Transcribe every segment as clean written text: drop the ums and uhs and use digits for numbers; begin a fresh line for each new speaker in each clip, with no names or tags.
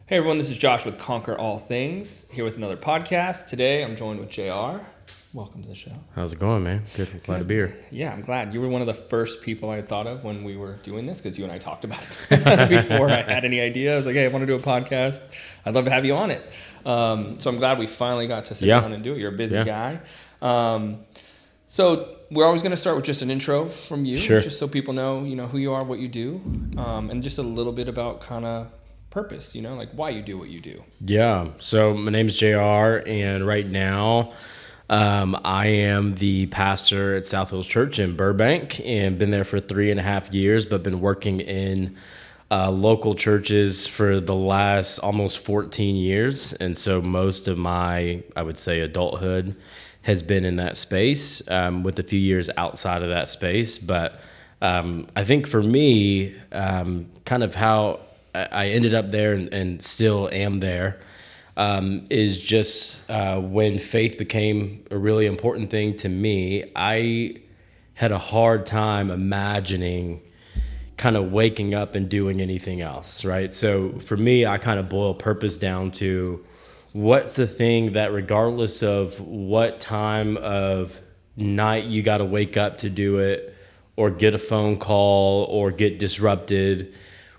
Hey everyone, this is Josh with Conquer All Things, here with another podcast. Today I'm joined with JR. Welcome to the show.
How's it going, man? Good. Glad to be here.
Yeah, I'm glad. You were one of the first people I thought of when we were doing this, because you and I talked about it before I had any idea. I was like, hey, I want to do a podcast. I'd love to have you on it. So I'm glad we finally got to sit down and do it. You're a busy guy. So we're always going to start with just an intro from you, just so people know, who you are, what you do, and just a little bit about kind of purpose, like why you do what you do.
Yeah. So my name is JR, and right now I am the pastor at South Hills Church in Burbank, and been there for 3.5 years, but been working in local churches for the last almost 14 years. And so most of my, I would say, adulthood has been in that space, with a few years outside of that space. But I think for me, kind of how I ended up there and still am there, is just when faith became a really important thing to me. I had a hard time imagining kind of waking up and doing anything else, right? So for me, I kind of boil purpose down to what's the thing that regardless of what time of night you got to wake up to do it, or get a phone call or get disrupted,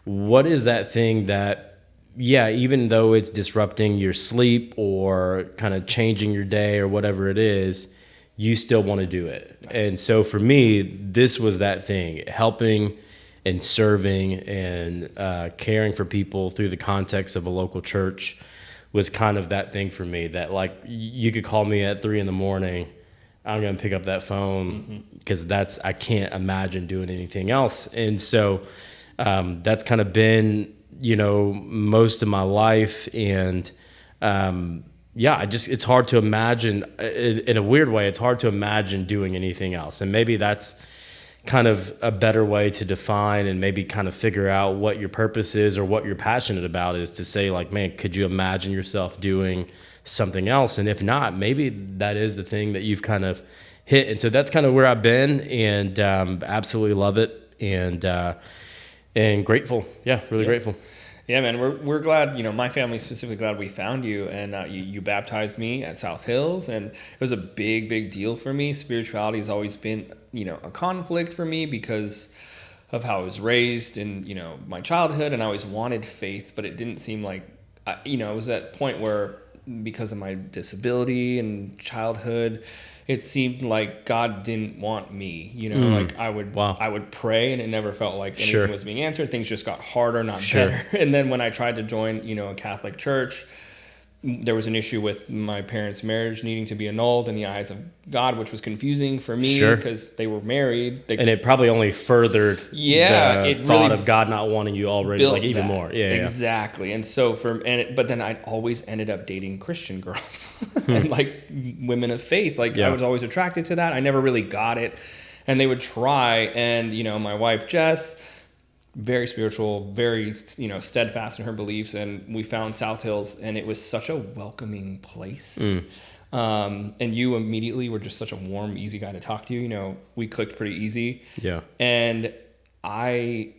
what is that thing that, even though it's disrupting your sleep or kind of changing your day or whatever it is, you still want to do it. Nice. And so for me, this was that thing, helping and serving and caring for people through the context of a local church was kind of that thing for me, that like you could call me at 3 a.m, I'm going to pick up that phone, because I can't imagine doing anything else. And so that's kind of been, most of my life. And it's hard to imagine, in a weird way, it's hard to imagine doing anything else. And maybe that's kind of a better way to define and maybe kind of figure out what your purpose is or what you're passionate about, is to say like, man, could you imagine yourself doing something else? And if not, maybe that is the thing that you've kind of hit. And so that's kind of where I've been, and absolutely love it. And grateful. Yeah, really grateful.
Yeah, man, we're glad, my family's specifically glad we found you, and you baptized me at South Hills, and it was a big deal for me. Spirituality has always been, a conflict for me because of how I was raised in, my childhood, and I always wanted faith, but it didn't seem like, it was at a point where, because of my disability and childhood, it seemed like God didn't want me, like I would pray and it never felt like anything was being answered. Things just got harder, not better. And then when I tried to join, a Catholic church, there was an issue with my parents' marriage needing to be annulled in the eyes of God, which was confusing for me because they were married.
And it probably only furthered the thought of God not wanting you already, like even more. Yeah,
exactly. And so but then I always ended up dating Christian girls and like women of faith. Like I was always attracted to that. I never really got it. And they would try. And, my wife, Jess, very spiritual, very, steadfast in her beliefs. And we found South Hills, and it was such a welcoming place. And you immediately were just such a warm, easy guy to talk to. We clicked pretty easy. Yeah. And I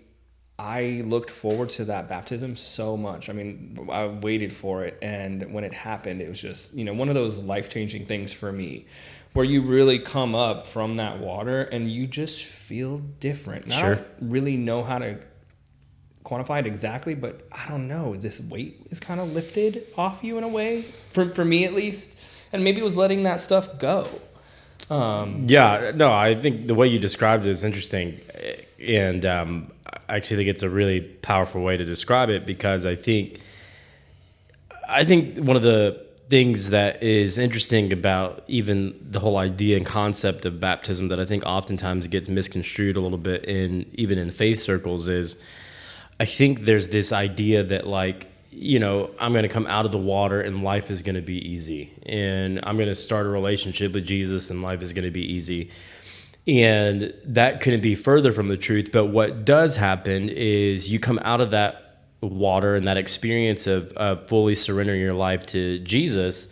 looked forward to that baptism so much. I mean, I waited for it. And when it happened, it was just, one of those life-changing things for me, where you really come up from that water and you just feel different. And I don't really know how to quantify it exactly, but I don't know. This weight is kind of lifted off you in a way, for me at least. And maybe it was letting that stuff go.
I think the way you described it is interesting. And I actually think it's a really powerful way to describe it, because I think one of the things that is interesting about even the whole idea and concept of baptism that I think oftentimes gets misconstrued a little bit even in faith circles is, I think there's this idea that like, I'm going to come out of the water and life is going to be easy, and I'm going to start a relationship with Jesus and life is going to be easy. And that couldn't be further from the truth. But what does happen is you come out of that water and that experience of fully surrendering your life to Jesus,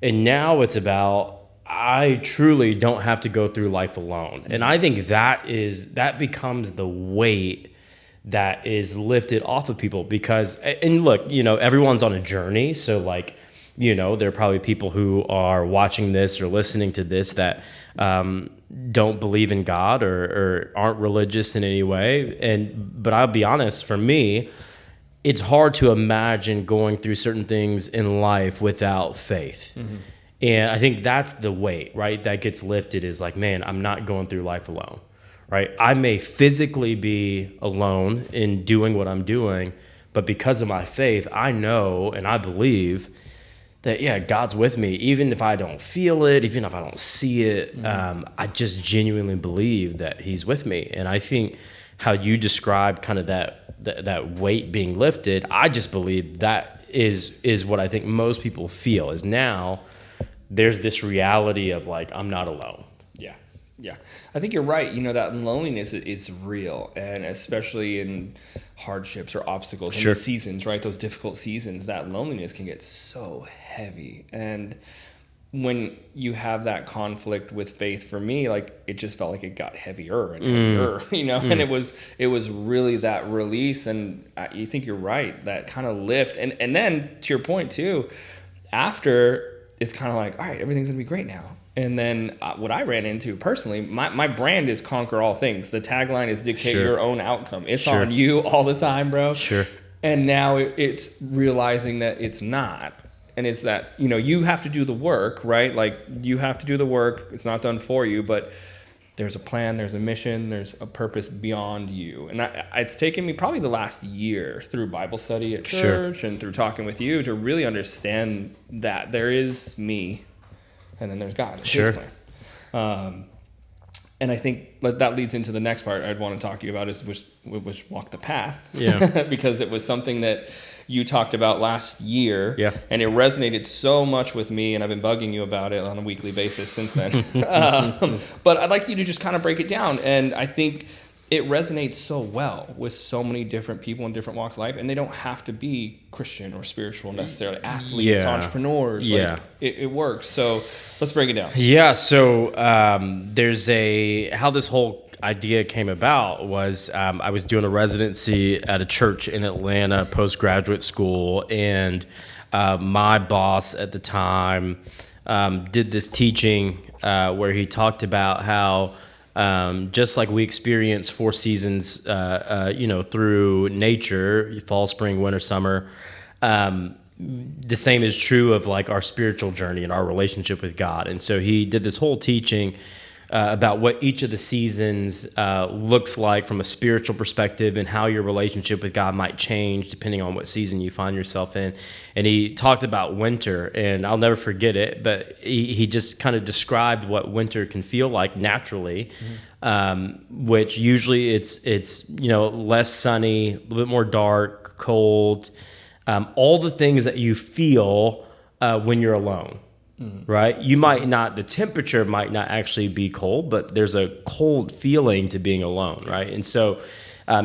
and now it's about, I truly don't have to go through life alone. And I think that becomes the weight that is lifted off of people. Because, and look, everyone's on a journey. So like, there are probably people who are watching this or listening to this that don't believe in God or aren't religious in any way. But I'll be honest, for me, it's hard to imagine going through certain things in life without faith. Mm-hmm. And I think that's the weight, right, that gets lifted, is like, man, I'm not going through life alone, right? I may physically be alone in doing what I'm doing, but because of my faith, I know and I believe that, yeah, God's with me. Even if I don't feel it, even if I don't see it, I just genuinely believe that he's with me. And I think how you described kind of that weight being lifted, I just believe that is what I think most people feel, is now there's this reality of like, I'm not alone.
Yeah. I think you're right. That loneliness is real, and especially in hardships or obstacles,
sure,
in seasons, right? Those difficult seasons, that loneliness can get so heavy. And when you have that conflict with faith, for me, like, it just felt like it got heavier and heavier, and it was really that release. And you think you're right, that kind of lift. And then to your point too, after, it's kind of like, all right, everything's gonna be great now. And then what I ran into personally, my brand is conquer all things. The tagline is dictate your own outcome. It's on you all the time, bro.
Sure.
And now it's realizing that it's not. And it's that, you have to do the work, right? Like, you have to do the work. It's not done for you, but there's a plan, there's a mission, there's a purpose beyond you. And it's taken me probably the last year through Bible study at church and through talking with you to really understand that there is me, and then there's God. It's his plan. And I think that leads into the next part I'd want to talk to you about, is which walk the path.
Yeah.
Because it was something that you talked about last year.
Yeah.
And it resonated so much with me, and I've been bugging you about it on a weekly basis since then. But I'd like you to just kind of break it down. And I think it resonates so well with so many different people in different walks of life, and they don't have to be Christian or spiritual necessarily. Athletes, entrepreneurs, like, it works. So let's break it down.
Yeah. So there's how this whole idea came about was I was doing a residency at a church in Atlanta, postgraduate school, and my boss at the time did this teaching where he talked about how just like we experience 4 seasons, through nature, fall, spring, winter, summer, the same is true of like our spiritual journey and our relationship with God. And so he did this whole teaching about what each of the seasons looks like from a spiritual perspective, and how your relationship with God might change depending on what season you find yourself in. And he talked about winter, and I'll never forget it, but he just kind of described what winter can feel like naturally, which usually it's less sunny, a little bit more dark, cold, all the things that you feel when you're alone. Right? The temperature might not actually be cold, but there's a cold feeling to being alone, right? And so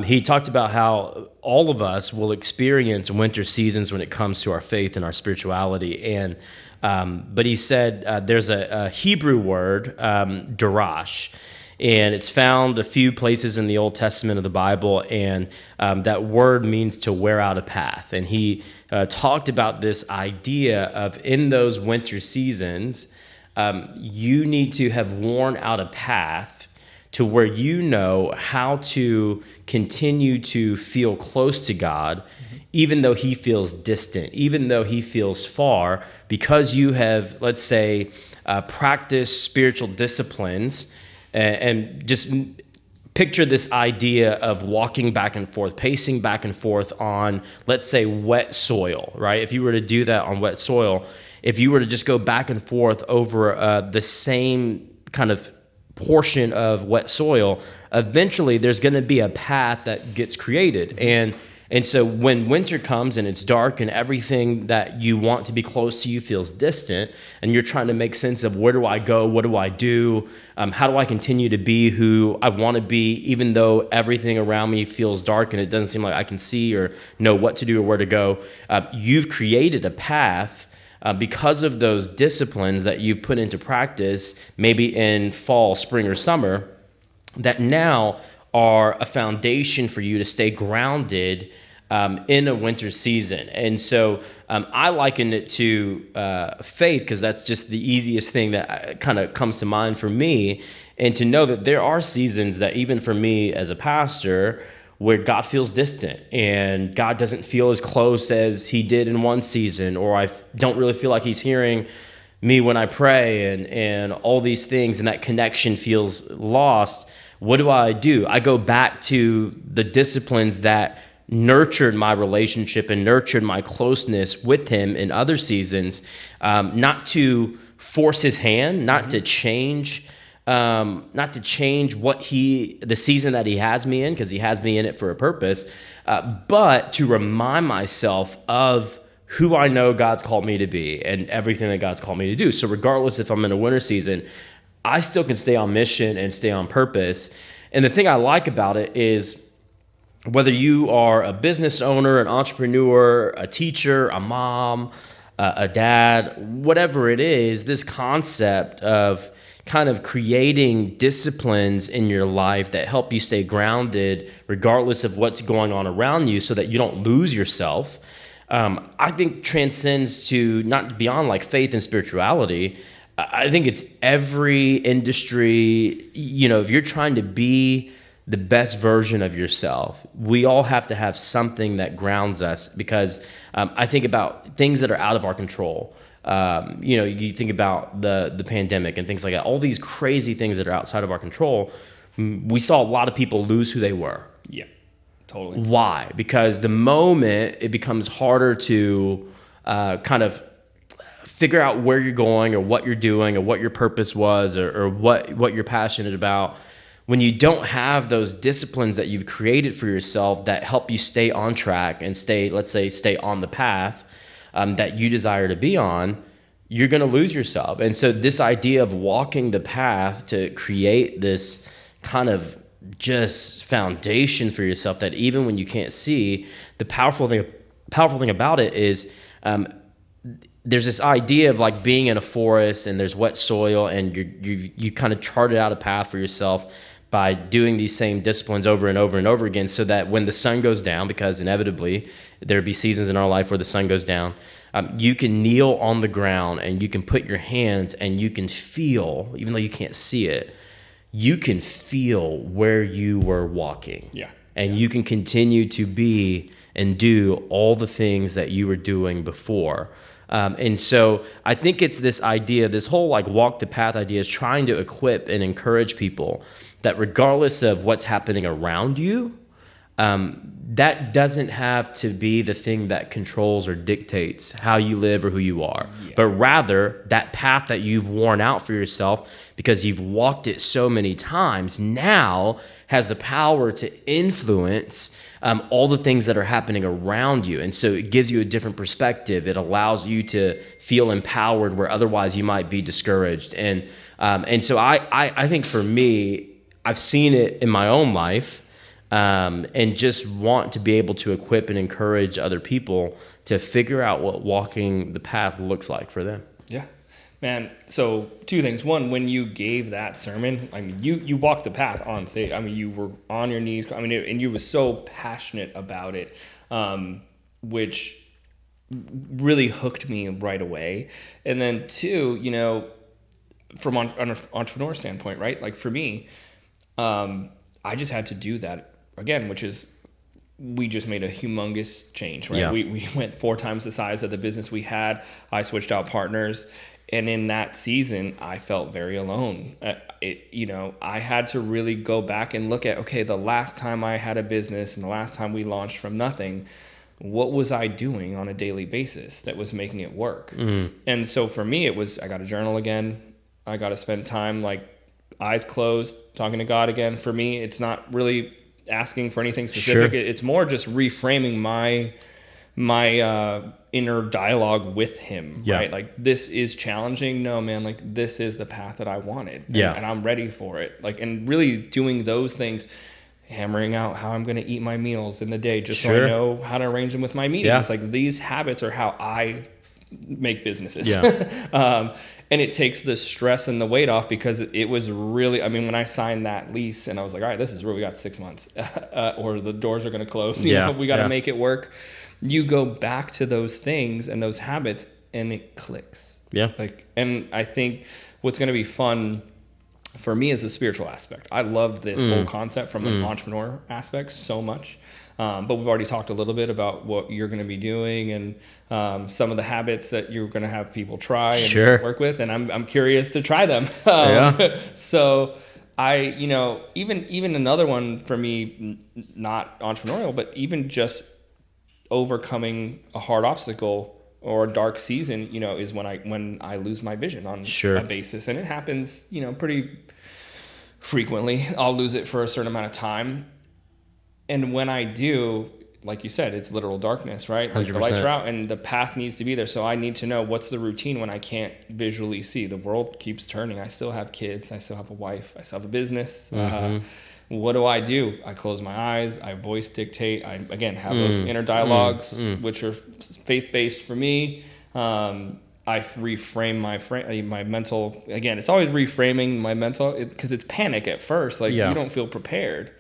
he talked about how all of us will experience winter seasons when it comes to our faith and our spirituality. And but he said there's a Hebrew word, darash, and it's found a few places in the Old Testament of the Bible, and that word means to wear out a path. And he talked about this idea of, in those winter seasons, you need to have worn out a path to where you know how to continue to feel close to God, even though he feels distant, even though he feels far, because you have, let's say, practiced spiritual disciplines. And just picture this idea of walking back and forth, pacing back and forth on, let's say, wet soil, right? If you were to do that on wet soil, if you were to just go back and forth over the same kind of portion of wet soil, eventually there's going to be a path that gets created. And so when winter comes and it's dark and everything that you want to be close to you feels distant, and you're trying to make sense of, where do I go? What do I do? How do I continue to be who I want to be, even though everything around me feels dark and it doesn't seem like I can see or know what to do or where to go? You've created a path because of those disciplines that you've put into practice, maybe in fall, spring, or summer, that now are a foundation for you to stay grounded in a winter season. And so I liken it to faith, because that's just the easiest thing that kind of comes to mind for me. And to know that there are seasons that even for me as a pastor, where God feels distant and God doesn't feel as close as he did in one season, or I don't really feel like he's hearing me when I pray, and all these things, and that connection feels lost. What do? I go back to the disciplines that nurtured my relationship and nurtured my closeness with him in other seasons, not to force his hand, not to change what the season that he has me in, because he has me in it for a purpose, but to remind myself of who I know God's called me to be and everything that God's called me to do. So regardless if I'm in a winter season, I still can stay on mission and stay on purpose. And the thing I like about it is, whether you are a business owner, an entrepreneur, a teacher, a mom, a dad, whatever it is, this concept of kind of creating disciplines in your life that help you stay grounded regardless of what's going on around you, so that you don't lose yourself, I think transcends to not beyond like faith and spirituality. I think it's every industry. If you're trying to be the best version of yourself, we all have to have something that grounds us, because I think about things that are out of our control. You think about the pandemic and things like that, all these crazy things that are outside of our control. We saw a lot of people lose who they were.
Yeah, totally.
Why? Because the moment it becomes harder to kind of figure out where you're going or what you're doing or what your purpose was, or what you're passionate about, when you don't have those disciplines that you've created for yourself that help you stay on track and stay on the path that you desire to be on, you're going to lose yourself. And so this idea of walking the path to create this kind of just foundation for yourself, that even when you can't see, the powerful thing about it is there's this idea of like being in a forest and there's wet soil, and you kind of charted out a path for yourself by doing these same disciplines over and over and over again, so that when the sun goes down, because inevitably there'll be seasons in our life where the sun goes down, you can kneel on the ground and you can put your hands and you can feel, even though you can't see it, you can feel where you were walking.
Yeah.
And you can continue to be and do all the things that you were doing before. And so I think it's this idea, this whole like walk the path idea, is trying to equip and encourage people that regardless of what's happening around you, that doesn't have to be the thing that controls or dictates how you live or who you are, but rather that path that you've worn out for yourself because you've walked it so many times now has the power to influence all the things that are happening around you. And so it gives you a different perspective. It allows you to feel empowered where otherwise you might be discouraged. And so I think for me, I've seen it in my own life, and just want to be able to equip and encourage other people to figure out what walking the path looks like for them.
Yeah, man. So two things. One, when you gave that sermon, I mean, you walked the path on stage. I mean, you were on your knees. I mean, and you were so passionate about it, which really hooked me right away. And then two, from an entrepreneur standpoint, right? Like for me, I just had to do that again, which is we just made a humongous change, right? Yeah. We went 4 times the size of the business we had. I switched out partners. And in that season, I felt very alone. I had to really go back and look at, okay, the last time I had a business and the last time we launched from nothing, what was I doing on a daily basis that was making it work? Mm-hmm. And so for me, it was, I got to journal again. I got to spend time like eyes closed, talking to God again. For me, it's not really asking for anything specific. Sure. It's more just reframing my inner dialogue with him, right? Like, this is challenging. No, man, like this is the path that I wanted. And I'm ready for it. Like, and really doing those things, hammering out how I'm going to eat my meals in the day, just so I know how to arrange them with my meetings. Like, these habits are how I make businesses.
Yeah.
And it takes the stress and the weight off, because it was really, I mean, when I signed that lease and I was like, all right, this is where we got 6 months or the doors are going to close. You know, we got to make it work. You go back to those things and those habits and it clicks.
Yeah.
Like, and I think what's going to be fun for me is the spiritual aspect. I love this whole concept from an entrepreneur aspect so much. But we've already talked a little bit about what you're going to be doing and some of the habits that you're going to have people try and work with. And I'm curious to try them. So you know, even another one for me, not entrepreneurial, but even just overcoming a hard obstacle or a dark season, you know, is when I lose my vision on a basis. And it happens, you know, pretty frequently. I'll lose it for a certain amount of time. And when I do, like you said, it's literal darkness, right? Like 100%. The lights are out and the path needs to be there. So I need to know what's the routine when I can't visually see. The world keeps turning. I still have kids. I still have a wife. I still have a business. What do? I close my eyes. I voice dictate. I, again, have those inner dialogues, which are faith-based for me. I reframe my mental. Again, it's always reframing my mental, because it's panic at first. Like you don't feel prepared.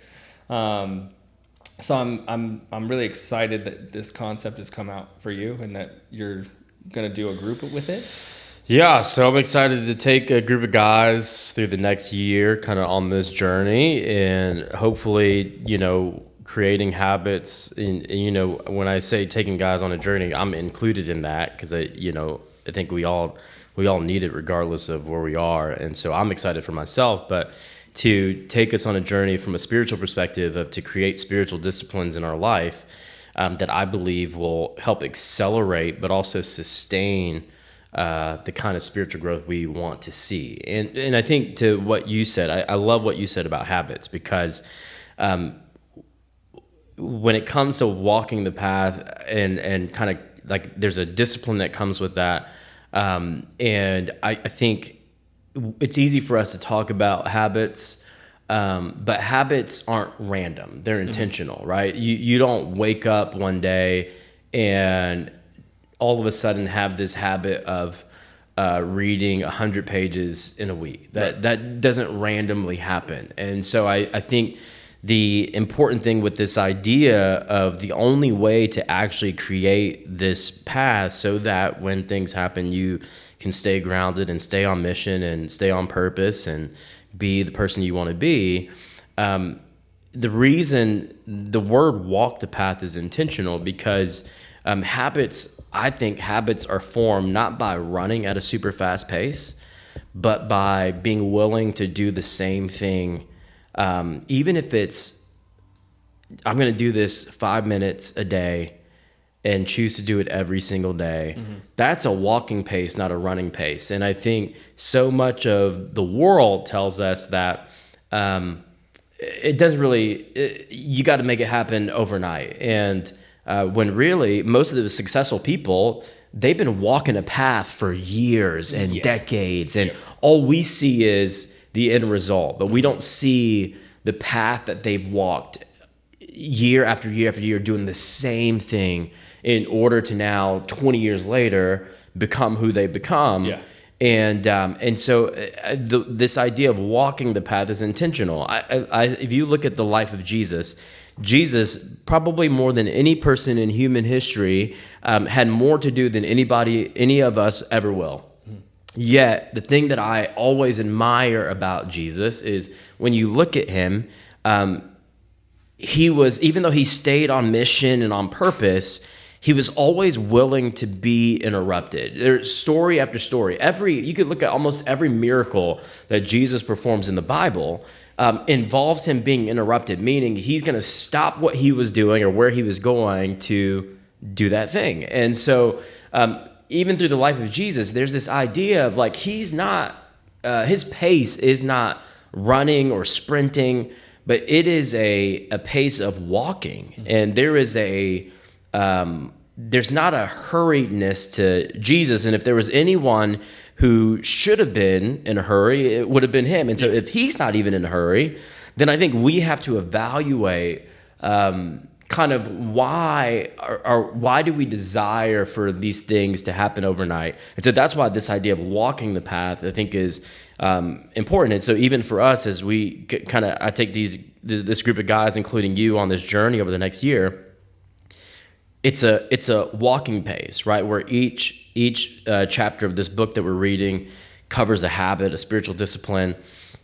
So I'm really excited that this concept has come out for you and that you're going to do a group with it.
Yeah, so I'm excited to take a group of guys through the next year kind of on this journey, and hopefully, you know, creating habits. And you know, when I say taking guys on a journey, I'm included in that, because I think we all need it regardless of where we are. And so I'm excited for myself, but to take us on a journey from a spiritual perspective to create spiritual disciplines in our life that I believe will help accelerate but also sustain the kind of spiritual growth we want to see. And I think to what you said, I love what you said about habits, because when it comes to walking the path and kind of like there's a discipline that comes with that. And I think it's easy for us to talk about habits, but habits aren't random. They're intentional, right? You don't wake up one day and all of a sudden have this habit of reading 100 pages in a week. That doesn't randomly happen. And so I think the important thing with this idea of the only way to actually create this path so that when things happen, you can stay grounded and stay on mission and stay on purpose and be the person you want to be. The reason the word walk the path is intentional, because I think habits are formed not by running at a super fast pace, but by being willing to do the same thing. Even if it's, I'm going to do this 5 minutes a day and choose to do it every single day. That's a walking pace, not a running pace. And I think so much of the world tells us that it doesn't really, you got to make it happen overnight. And when really most of the successful people, they've been walking a path for years and decades. And all we see is the end result, but we don't see the path that they've walked year after year after year, doing the same thing in order to now 20 years later become who they've become. And so this idea of walking the path is intentional. If you look at the life of Jesus, probably more than any person in human history had more to do than any of us ever will. Yet the thing that I always admire about Jesus is when you look at him, he was, even though he stayed on mission and on purpose, he was always willing to be interrupted. There's story after story. You could look at almost every miracle that Jesus performs in the Bible involves him being interrupted, meaning he's going to stop what he was doing or where he was going to do that thing. And so even through the life of Jesus, there's this idea of like, he's not, his pace is not running or sprinting, but it is a pace of walking. And there is there's not a hurriedness to Jesus. And if there was anyone who should have been in a hurry, it would have been him. And so if he's not even in a hurry, then I think we have to evaluate kind of why do we desire for these things to happen overnight? And so that's why this idea of walking the path, I think, is important. And so even for us, as we I take this group of guys, including you, on this journey over the next year, it's a walking pace, right? Where each chapter of this book that we're reading covers a habit, a spiritual discipline.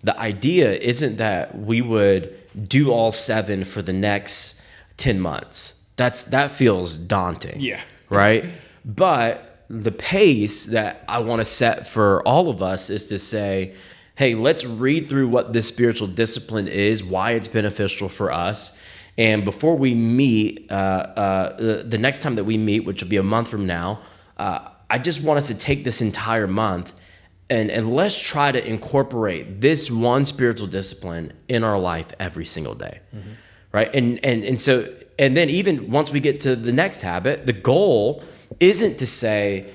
The idea isn't that we would do all 7 for the next 10 months. That feels daunting.
Yeah.
Right? But the pace that I want to set for all of us is to say, hey, let's read through what this spiritual discipline is, why it's beneficial for us. And before we meet, the next time that we meet, which will be a month from now, I just want us to take this entire month and let's try to incorporate this one spiritual discipline in our life every single day. Mm-hmm. Right. And then even once we get to the next habit, the goal isn't to say,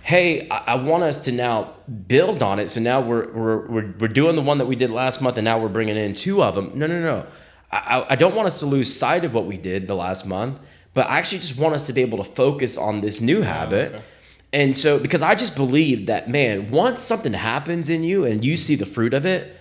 hey, I want us to now build on it. So now we're doing the one that we did last month, and now we're bringing in 2 of them. No. I don't want us to lose sight of what we did the last month, but I actually just want us to be able to focus on this new habit. Okay. And so, because I just believe that, man, once something happens in you and you see the fruit of it,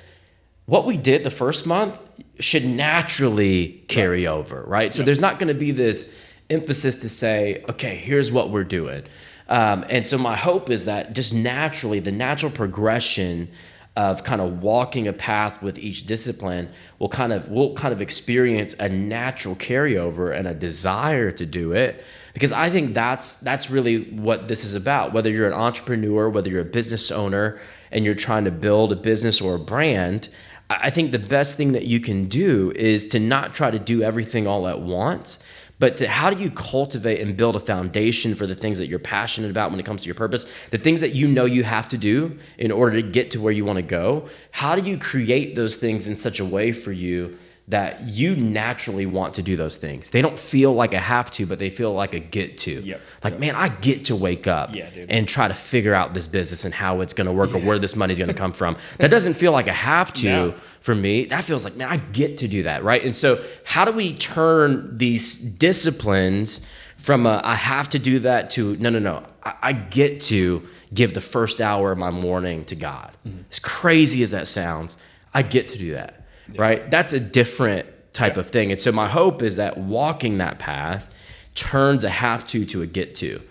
what we did the first month should naturally carry over, right? So there's not going to be this emphasis to say, okay, here's what we're doing. And so my hope is that just naturally, the natural progression of kind of walking a path with each discipline we'll kind of experience a natural carryover and a desire to do it. Because I think that's really what this is about. Whether you're an entrepreneur, whether you're a business owner, and you're trying to build a business or a brand, I think the best thing that you can do is to not try to do everything all at once, but to how do you cultivate and build a foundation for the things that you're passionate about when it comes to your purpose, the things that you know you have to do in order to get to where you want to go. How do you create those things in such a way for you that you naturally want to do those things? They don't feel like a have to, but they feel like a get to.
Yep.
Man, I get to wake up and try to figure out this business and how it's going to work or where this money's going to come from. That doesn't feel like a have to for me. That feels like, man, I get to do that, right? And so how do we turn these disciplines from I have to do that to no, I get to give the first hour of my morning to God. Mm-hmm. As crazy as that sounds, I get to do that. Yeah. Right? That's a different type of thing. And so my hope is that walking that path turns a have to a get to,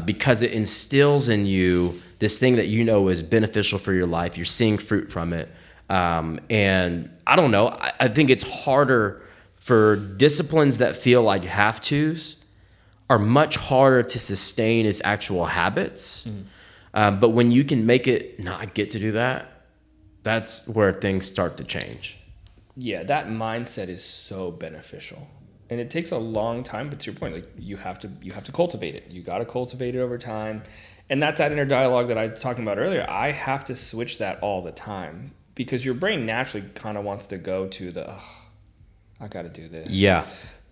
because it instills in you this thing that you know is beneficial for your life. You're seeing fruit from it. And I don't know, I think it's harder for disciplines that feel like have tos are much harder to sustain as actual habits. Mm-hmm. But when you can make it, no, I get to do that, that's where things start to change.
Yeah, that mindset is so beneficial. And it takes a long time, but to your point, like you have to cultivate it. You got to cultivate it over time. And that's that inner dialogue that I was talking about earlier. I have to switch that all the time because your brain naturally kind of wants to go to the, I got to do this.
Yeah.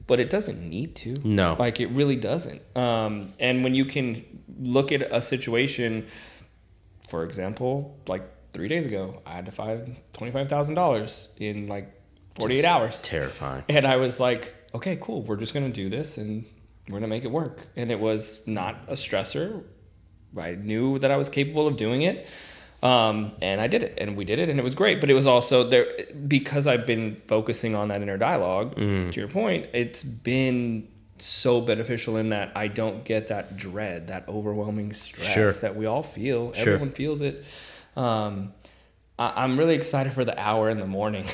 But it doesn't need to.
No.
Like it really doesn't. And when you can look at a situation, for example, like 3 days ago, I had to find $25,000 in like 48 hours.
Terrifying.
And I was like, okay, cool. We're just going to do this and we're going to make it work. And it was not a stressor. I knew that I was capable of doing it. And I did it and we did it and it was great. But it was also there because I've been focusing on that inner dialogue, to your point, it's been so beneficial in that I don't get that dread, that overwhelming stress that we all feel.
Sure.
Everyone feels it. I'm really excited for the hour in the morning.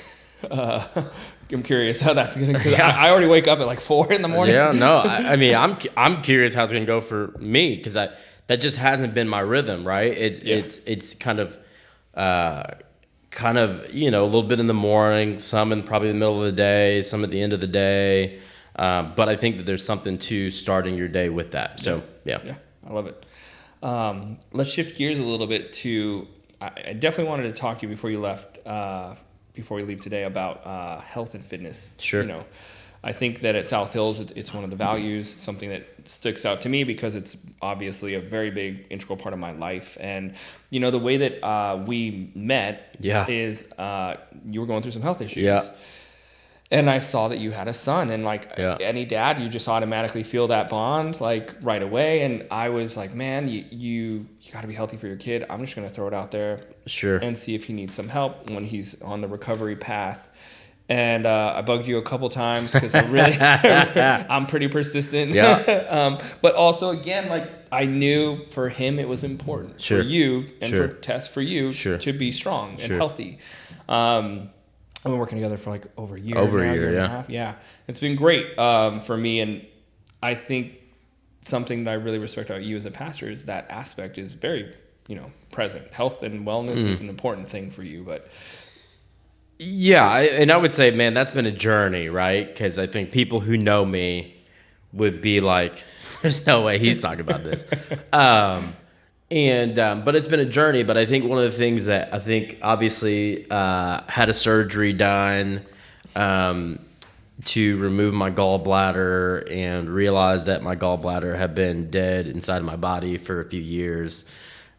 I'm curious how that's going to go. I already wake up at like 4 in the morning.
Yeah, no, I mean, I'm curious how it's going to go for me because that just hasn't been my rhythm, right? It's kind of, you know, a little bit in the morning, some in probably the middle of the day, some at the end of the day. But I think that there's something to starting your day with that. So, yeah,
I love it. Let's shift gears a little bit to. I definitely wanted to talk to you before you left, before we leave today about health and fitness.
Sure.
You know, I think that at South Hills, it's one of the values, something that sticks out to me because it's obviously a very big integral part of my life. And, you know, the way that we met is you were going through some health issues.
Yeah.
And I saw that you had a son, and like any dad, you just automatically feel that bond like right away. And I was like, man, you got to be healthy for your kid. I'm just going to throw it out there, and see if he needs some help when he's on the recovery path. And I bugged you a couple times because I'm pretty persistent.
Yeah.
But also, again, like I knew for him it was important for you and for Tess, for you to be strong and healthy. I've been working together for like over a year. And a half. Yeah. It's been great for me. And I think something that I really respect about you as a pastor is that aspect is very, present. Health and wellness is an important thing for you. But
yeah, I would say, man, that's been a journey, right? Because I think people who know me would be like, there's no way he's talking about this. But it's been a journey. But I think one of the things that I think obviously had a surgery done to remove my gallbladder and realized that my gallbladder had been dead inside of my body for a few years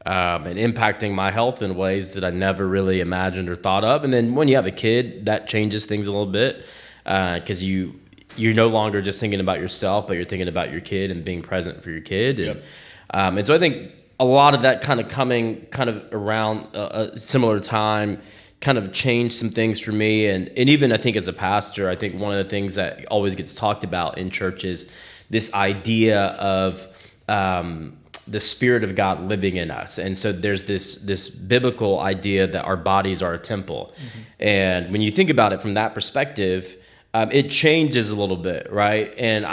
and impacting my health in ways that I never really imagined or thought of. And then when you have a kid, that changes things a little bit because you're no longer just thinking about yourself, but you're thinking about your kid and being present for your kid. And so I think a lot of that coming around a similar time kind of changed some things for me. And even I think as a pastor, I think one of the things that always gets talked about in church is this idea of the Spirit of God living in us. And so there's this biblical idea that our bodies are a temple. And when you think about it from that perspective, it changes a little bit, right? And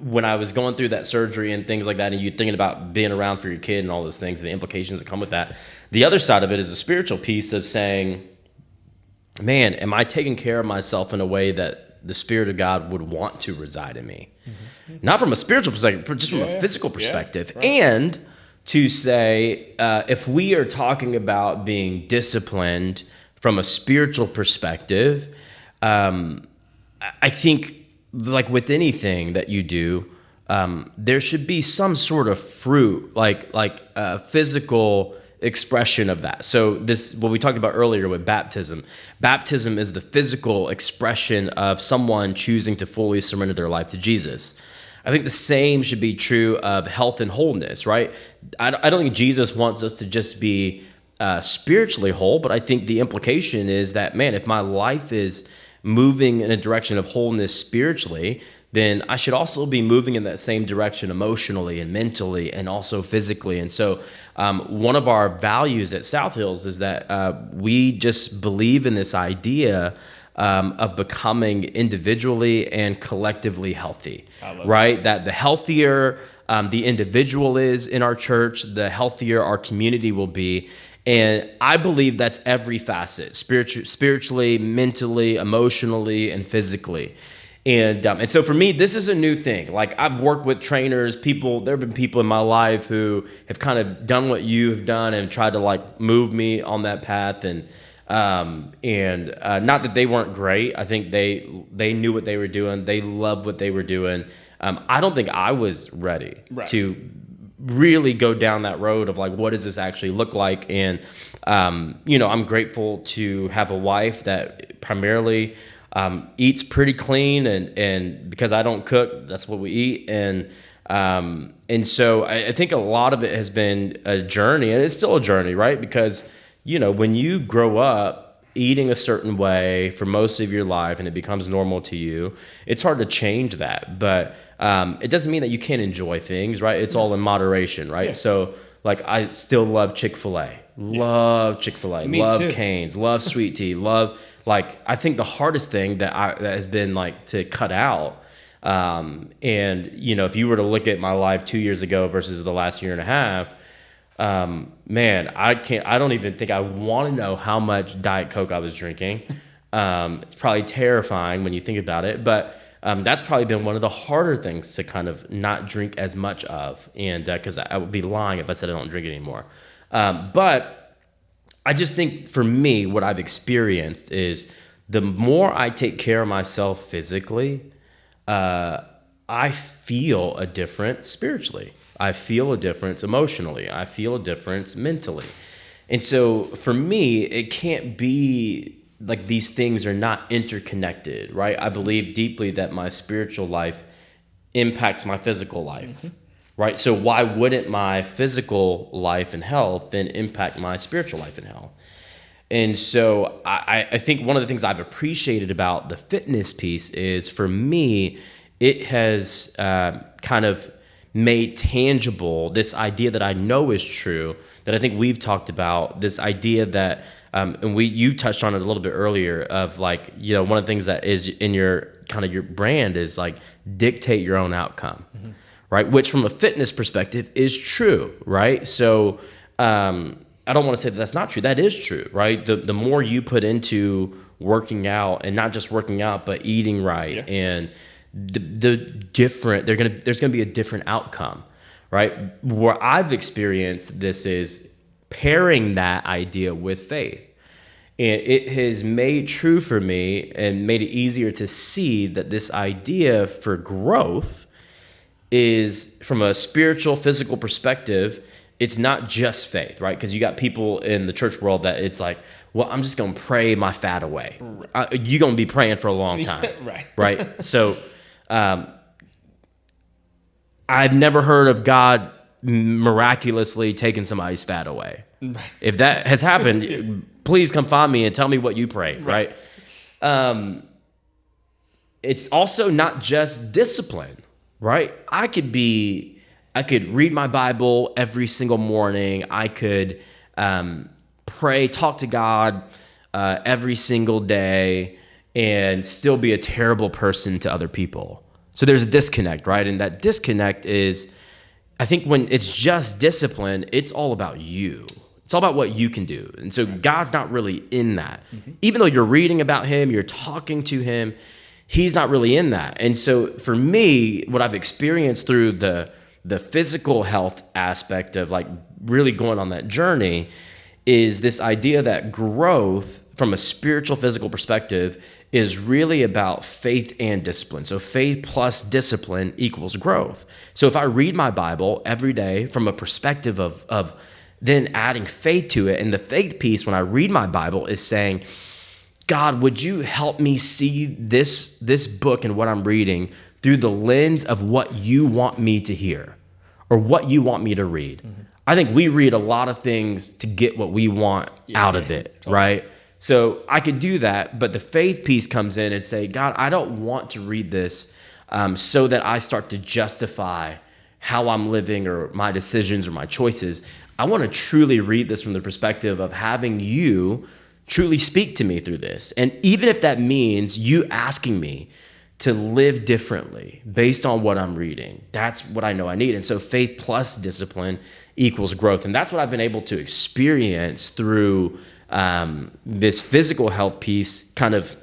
when I was going through that surgery and things like that, and you thinking about being around for your kid and all those things, and the implications that come with that, the other side of it is the spiritual piece of saying, man, am I taking care of myself in a way that the Spirit of God would want to reside in me? Not from a spiritual perspective, but just from a physical perspective. Right. And to say, if we are talking about being disciplined from a spiritual perspective, I think like with anything that you do, there should be some sort of fruit, like a physical expression of that. So this, what we talked about earlier with baptism. Baptism is the physical expression of someone choosing to fully surrender their life to Jesus. I think the same should be true of health and wholeness, right? I don't think Jesus wants us to just be spiritually whole, but I think the implication is that, man, if my life is moving in a direction of wholeness spiritually, then I should also be moving in that same direction emotionally and mentally and also physically. And so one of our values at South Hills is that we just believe in this idea of becoming individually and collectively healthy, right? That the healthier the individual is in our church, the healthier our community will be. And I believe that's every facet, spiritually, mentally, emotionally, and physically. And so for me, this is a new thing. Like I've worked with trainers, there have been people in my life who have kind of done what you have done and tried to like move me on that path. And not that they weren't great. I think they knew what they were doing. They loved what they were doing. I don't think I was ready to really go down that road of like, what does this actually look like? And, I'm grateful to have a wife that primarily eats pretty clean and because I don't cook, that's what we eat. And so I think a lot of it has been a journey, and it's still a journey, right? Because, when you grow up eating a certain way for most of your life and it becomes normal to you, it's hard to change that. But it doesn't mean that you can't enjoy things, right? It's all in moderation, right? Yeah. So like I still love Chick-fil-A, love Cane's, love sweet tea, I think the hardest thing that has been like to cut out. If you were to look at my life 2 years ago versus the last year and a half, man, I don't even think I want to know how much Diet Coke I was drinking. It's probably terrifying when you think about it, but that's probably been one of the harder things to kind of not drink as much of. And because I would be lying if I said I don't drink it anymore. But I just think for me, what I've experienced is the more I take care of myself physically, I feel a difference spiritually. I feel a difference emotionally. I feel a difference mentally. And so for me, it can't be like these things are not interconnected, right? I believe deeply that my spiritual life impacts my physical life, right? So why wouldn't my physical life and health then impact my spiritual life and health? And so I think one of the things I've appreciated about the fitness piece is, for me, it has kind of made tangible this idea that I know is true, that I think we've talked about, this idea that, and you touched on it a little bit earlier, of like, you know, one of the things that is in your kind of your brand is like dictate your own outcome, right? Which from a fitness perspective is true, right? So I don't want to say that that's not true. That is true, right? The more you put into working out, and not just working out, but eating right, and the different, there's gonna be a different outcome, right? Where I've experienced this is pairing that idea with faith. And it has made true for me and made it easier to see that this idea for growth is, from a spiritual, physical perspective, it's not just faith, right? Because you got people in the church world that it's like, well, I'm just going to pray my fat away. You're going to be praying for a long time. Right? So I've never heard of God miraculously taking somebody's fat away. Right. If that has happened, please come find me and tell me what you prayed, right? It's also not just discipline, right? I could read my Bible every single morning. I could pray, talk to God every single day, and still be a terrible person to other people. So there's a disconnect, right? And that disconnect is, I think when it's just discipline, it's all about you. It's all about what you can do. And so God's not really in that. Even though you're reading about him, you're talking to him, he's not really in that. And so for me, what I've experienced through the physical health aspect of like really going on that journey is this idea that growth from a spiritual, physical perspective is really about faith and discipline. So faith plus discipline equals growth. So if I read my Bible every day from a perspective of then adding faith to it, and the faith piece when I read my Bible is saying, God, would you help me see this book and what I'm reading through the lens of what you want me to hear or what you want me to read? I think we read a lot of things to get what we want out of it, totally. Right? So I could do that, but the faith piece comes in and say, God, I don't want to read this so that I start to justify how I'm living or my decisions or my choices. I want to truly read this from the perspective of having you truly speak to me through this. And even if that means you asking me to live differently based on what I'm reading, that's what I know I need. And so faith plus discipline equals growth. And that's what I've been able to experience through this physical health piece, kind of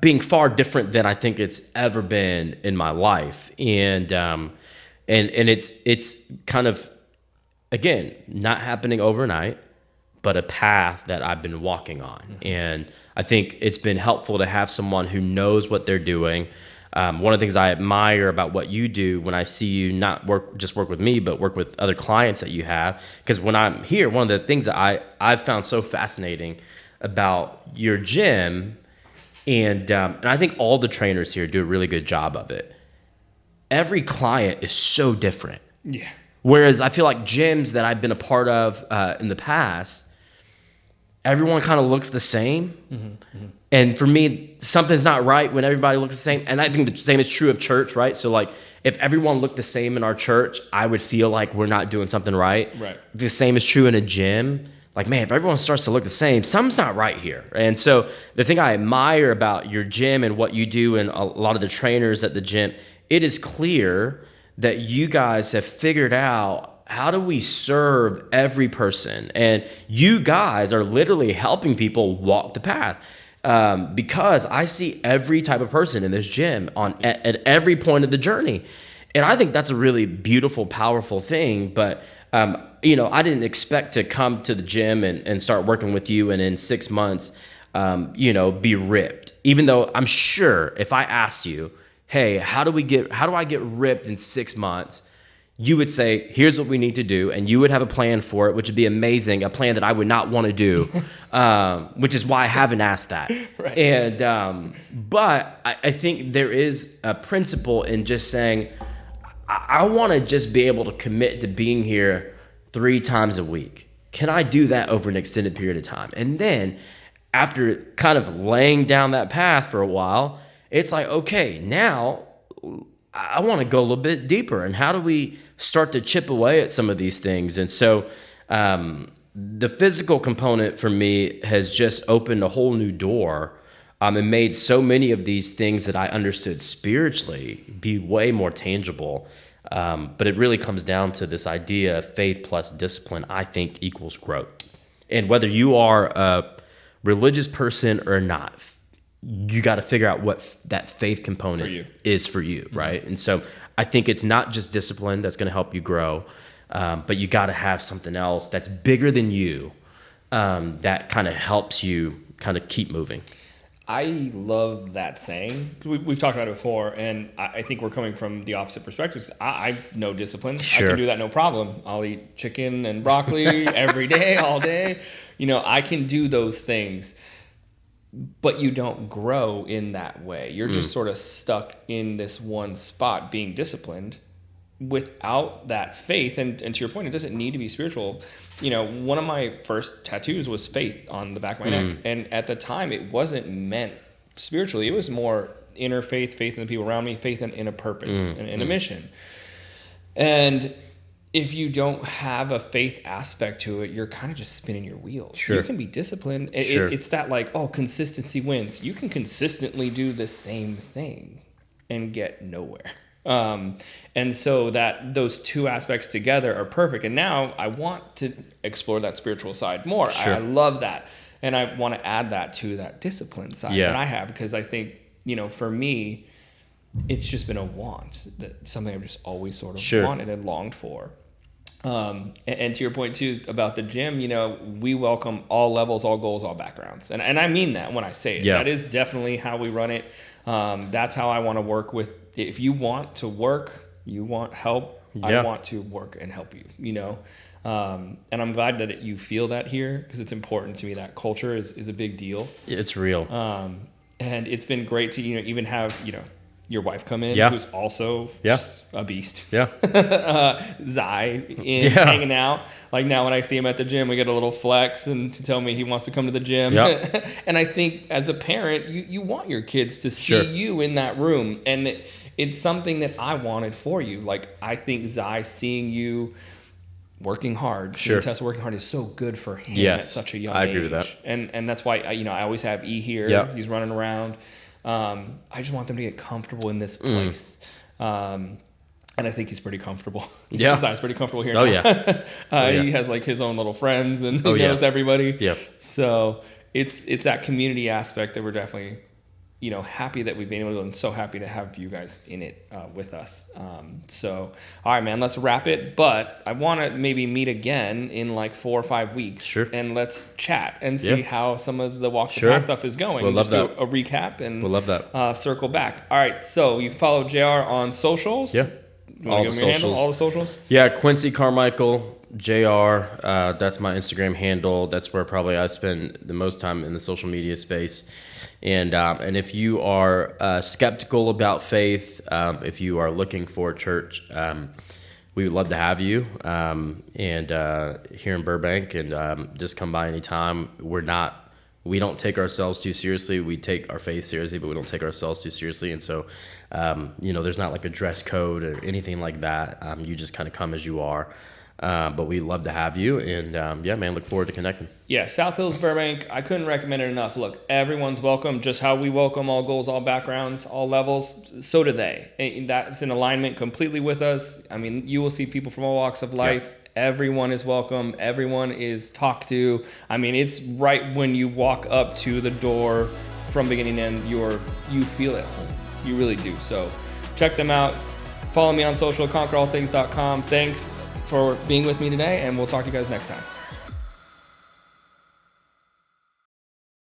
being far different than I think it's ever been in my life. And it's kind of, again, not happening overnight, but a path that I've been walking on. And I think it's been helpful to have someone who knows what they're doing. One of the things I admire about what you do when I see you not work with me, but work with other clients that you have, because when I'm here, one of the things that I've found so fascinating about your gym, and I think all the trainers here do a really good job of it. Every client is so different. Yeah. Whereas I feel like gyms that I've been a part of in the past, everyone kind of looks the same. And for me, something's not right when everybody looks the same. And I think the same is true of church, right? So like if everyone looked the same in our church, I would feel like we're not doing something right. Right. The same is true in a gym. Like, man, if everyone starts to look the same, something's not right here. And so the thing I admire about your gym and what you do and a lot of the trainers at the gym, it is clear that you guys have figured out, how do we serve every person? And you guys are literally helping people walk the path. Because I see every type of person in this gym at every point of the journey. And I think that's a really beautiful, powerful thing. But, I didn't expect to come to the gym and start working with you and in 6 months, be ripped. Even though I'm sure if I asked you, hey, how do I get ripped in 6 months? you would say, here's what we need to do, and you would have a plan for it, which would be amazing, a plan that I would not want to do, which is why I haven't asked that.
Right.
And but I think there is a principle in just saying, I want to just be able to commit to being here 3 times a week. Can I do that over an extended period of time? And then after kind of laying down that path for a while, it's like, okay, now I want to go a little bit deeper. And how do we start to chip away at some of these things? And so the physical component for me has just opened a whole new door and made so many of these things that I understood spiritually be way more tangible. But it really comes down to this idea of faith plus discipline, I think, equals growth. And whether you are a religious person or not, you got to figure out what that faith component is for you, right? And so I think it's not just discipline that's going to help you grow, but you got to have something else that's bigger than you that kind of helps you kind of keep moving.
I love that saying. We've talked about it before, and I think we're coming from the opposite perspectives. I know discipline.
Sure.
I can do that no problem. I'll eat chicken and broccoli every day, all day. I can do those things, but you don't grow in that way. You're just sort of stuck in this one spot being disciplined without that faith. And to your point, it doesn't need to be spiritual. One of my first tattoos was faith on the back of my neck. And at the time, it wasn't meant spiritually. It was more inner faith, faith in the people around me, faith in a purpose and in a mission. And if you don't have a faith aspect to it, you're kind of just spinning your wheels.
Sure.
You can be disciplined.
Sure.
It's that consistency wins. You can consistently do the same thing and get nowhere. And so those two aspects together are perfect. And now I want to explore that spiritual side more.
Sure.
I love that. And I want to add that to that discipline side that I have, because I think, for me, it's just been a want, something I've just always sort of wanted and longed for. And to your point too about the gym, we welcome all levels, all goals, all backgrounds. And I mean that when I say it.
Yeah.
That is definitely how we run it. That's how I want to work with. If you want to work, you want help, I want to work and help you, and I'm glad that you feel that here, because it's important to me. That culture is a big deal.
It's real.
And it's been great to, even have, your wife come in, who's also a beast.
Yeah.
Zai hanging out. Like now when I see him at the gym, we get a little flex and to tell me he wants to come to the gym.
Yep.
And I think as a parent, you want your kids to see you in that room. And it's something that I wanted for you. Like, I think Zai seeing you working hard, seeing Tessa working hard is so good for him at such a young age.
I agree with that.
And that's why, I always have E here.
Yep.
He's running around. I just want them to get comfortable in this place. And I think he's pretty comfortable.
Yeah.
Zai's pretty comfortable here
now.
He has his own little friends and he knows everybody.
Yep.
So it's that community aspect that we're definitely, happy that we've been able to, and so happy to have you guys in it with us. So, all right, man, let's wrap it. But I want to maybe meet again in 4 or 5 weeks.
Sure.
And let's chat and see how some of the Walk the Path stuff is going.
We'll love that.
Do a recap and
we'll love that.
Circle back. All right, so you follow JR on socials?
Yeah.
All the socials. All the socials?
Yeah, Quincy Carmichael, JR. That's my Instagram handle. That's where probably I spend the most time in the social media space. And if you are skeptical about faith, if you are looking for a church, we would love to have you. And here in Burbank, and just come by anytime. We don't take ourselves too seriously. We take our faith seriously, but we don't take ourselves too seriously. And so, there's not a dress code or anything like that. You just kind of come as you are. But we love to have you, and man, look forward to connecting. Yeah,
South Hills, Burbank, I couldn't recommend it enough. Look, everyone's welcome, just how we welcome all goals, all backgrounds, all levels, so do they. And that's in alignment completely with us. I mean, you will see people from all walks of life. Yep. Everyone is welcome. Everyone is talked to. I mean, it's right when you walk up to the door from beginning to end, you feel at home. You really do. So check them out. Follow me on social, conquerallthings.com. Thanks for being with me today, and we'll talk to you guys next time.